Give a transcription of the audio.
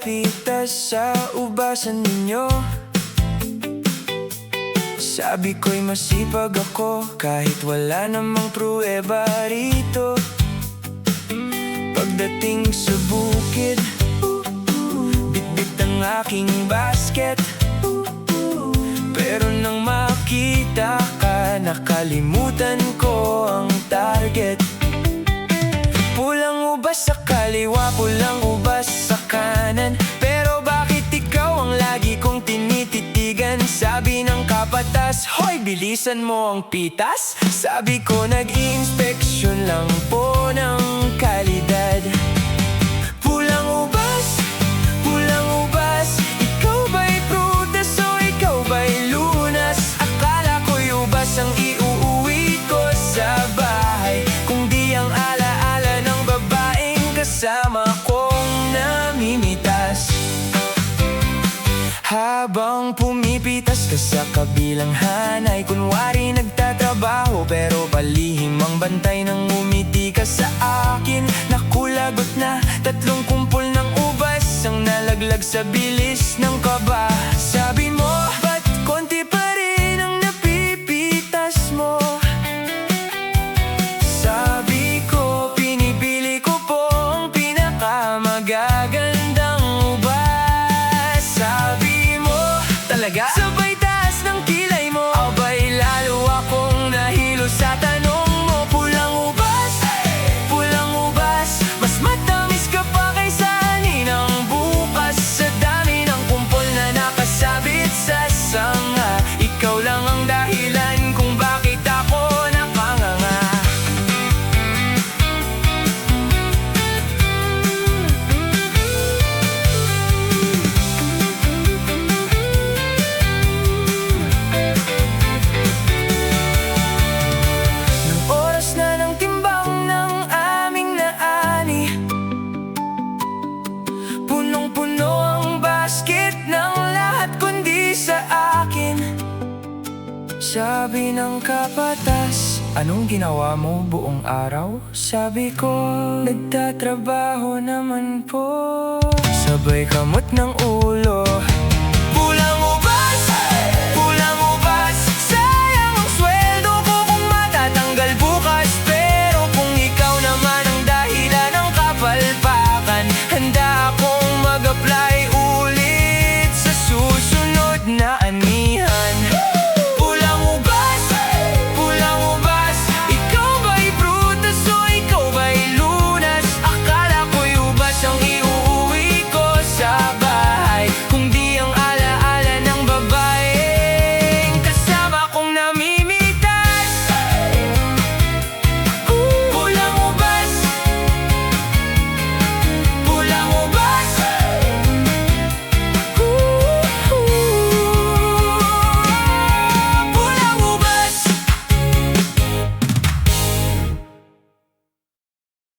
pitas sa ubasan ninyo. Sabi ko'y masipag ako kahit wala namang pruweba rito. Pagdating sa bukid, bitbit ang aking basket. Pero nang makita ka, nakalimutan ko ang target. Pulang ubas sa kaliwa, pulang ubas sa kanan. Pero bakit ikaw ang lagi kong tinititigan? Sabi ng kapatas, hoy bilisan mo ang pitas. Sabi ko nag-i-inspeksyon lang po ng kalidad. Pulang ubas, ikaw ba'y prutas o ikaw ba'y lunas? Akala ko'y ubas ang iuuwi ko sa bahay, kung di ang alaala ng babaeng kasama kong namimitas. Habang pumipitas ka sa kabilang hanay, kunwari nagtatrabaho pero palihim ang bantay nang umiti ka sa akin. Nakulagot na 3 kumpol ng ubas ang nalaglag sa bilis ng kaba. Sabi mo, ba't konti pa rin ang napipitas mo? Sabi ko, pinipili ko po ang pinakamagagandang ubas. Sabi mo, talaga? Sabay taas ng kilay mo, abay lalo akong nahilo sa tanong mo. Pulang ubas, mas matamis ka pa kaysa ninang bukas. Sa dami ng kumpol na nakasabit sa sanga, ikaw lang ang dahilan kung bakit ako nakanganga. Nang oras na ng timbang ng aming naani, punong-puno ang basket ng lahat kundi sa akin. Sabi ng kapatas, anong ginawa mo buong araw? Sabi ko, nagtatrabaho naman po. Sabay kamot ng ulo,